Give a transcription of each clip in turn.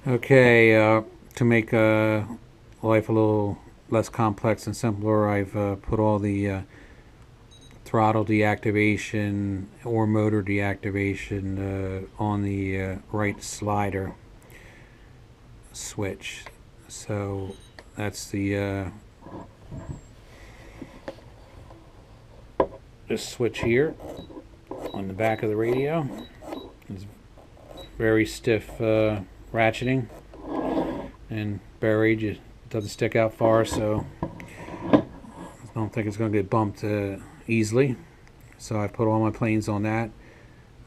Okay, to make life a little less complex and simpler, I've put all the throttle deactivation or motor deactivation on the right slider switch. So that's the this switch here on the back of the radio. It's very stiff ratcheting and buried. It doesn't stick out far, so I don't think it's going to get bumped easily. So I put all my planes on that.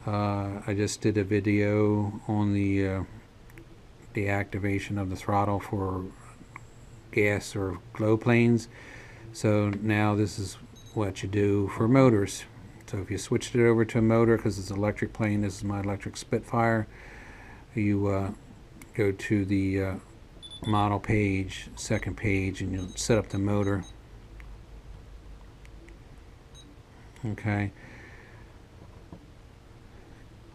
I just did a video on the deactivation of the throttle for gas or glow planes. So now this is what you do for motors. So if you switched it over to a motor, because it's an electric plane, this is my electric Spitfire, you go to the model page, second page, and you'll set up the motor. Okay.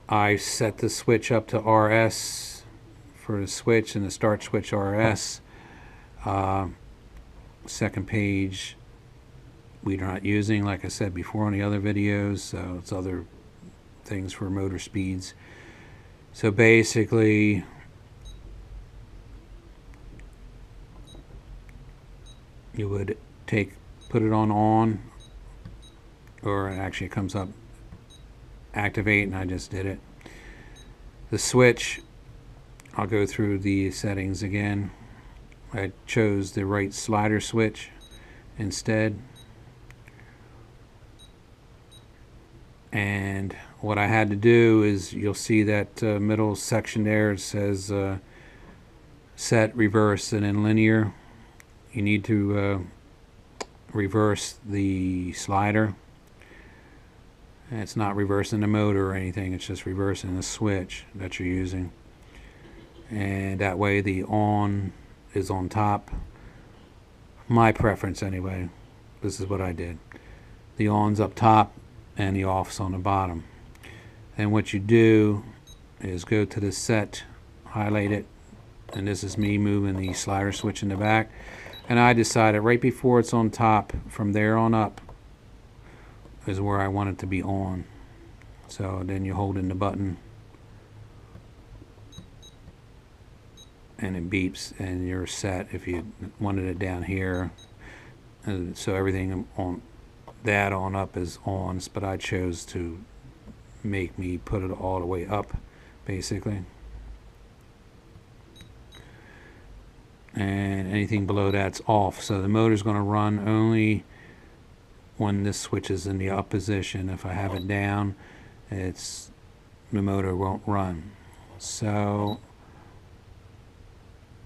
I set the switch up to RS for the switch, and the start switch RS. Second page we're not using, like I said before on the other videos, so it's other things for motor speeds. So basically you would put it on, or actually it comes up activate, and I just did it. The switch, I'll go through the settings again. I chose the right slider switch instead, and what I had to do is, you'll see that middle section there, it says set, reverse, and then linear. You need to reverse the slider. And it's not reversing the motor or anything, it's just reversing the switch that you're using. And that way the on is on top. My preference anyway. This is what I did. The on's up top and the off's on the bottom. And what you do is go to the set, highlight it, and this is me moving the slider switch in the back. And I decided right before it's on top, from there on up is where I want it to be on. So then you hold in the button and it beeps and you're set. If you wanted it down here, so everything on that on up is ons, but I chose to make me put it all the way up basically, and anything below that's off. So the motor's going to run only when this switch is in the up position. If I have it down, the motor won't run. So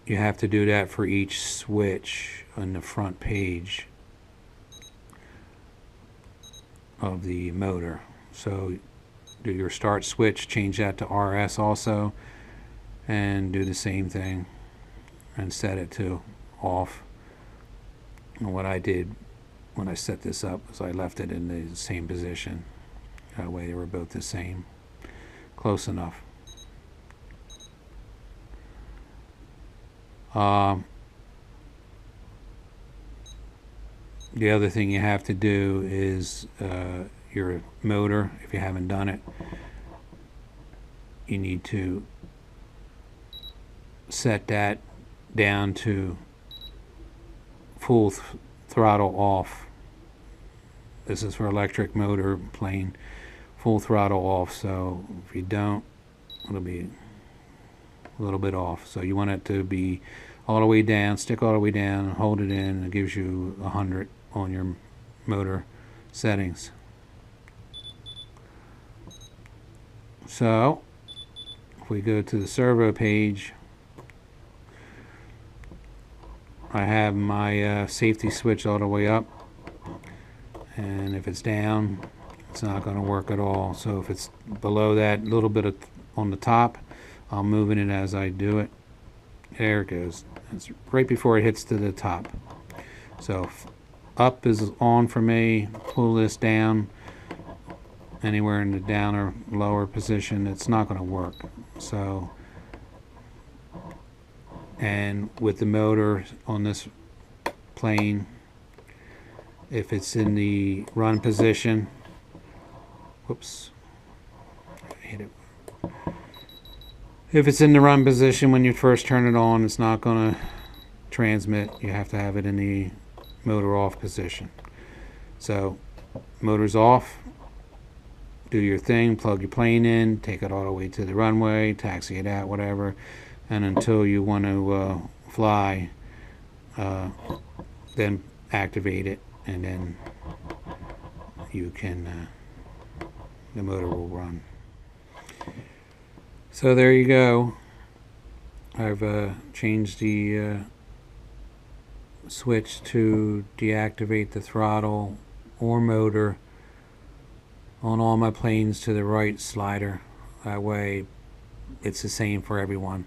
you have to do that for each switch on the front page of the motor. So do your start switch, change that to RS also, and do the same thing and set it to off. And what I did when I set this up is I left it in the same position. That way they were both the same. Close enough. The other thing you have to do is your motor, if you haven't done it, you need to set that down to full throttle off. This is for electric motor plane, full throttle off. So if you don't, it'll be a little bit off. So you want it to be all the way down, stick all the way down, and hold it in, and it gives you 100 on your motor settings. So if we go to the servo page, I have my safety switch all the way up, and if it's down, it's not going to work at all. So if it's below that little bit on the top, I'm moving it as I do it. There it goes. It's right before it hits to the top. So up is on for me. Pull this down anywhere in the down or lower position, it's not going to work. So And with the motor on this plane, if it's in the run position, whoops, hit it. If it's in the run position when you first turn it on, it's not going to transmit. You have to have it in the motor off position. So motor's off, do your thing, plug your plane in, take it all the way to the runway, taxi it out, whatever, and until you want to fly, then activate it, and then you can the motor will run. So there you go. I've changed the switch to deactivate the throttle or motor on all my planes to the right slider. That way it's the same for everyone.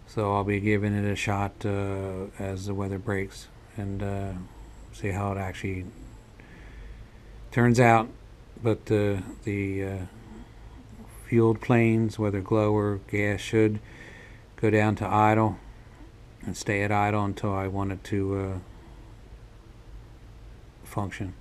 So I'll be giving it a shot as the weather breaks, and see how it actually turns out. But the fueled planes, whether glow or gas, should go down to idle and stay at idle until I want it to function.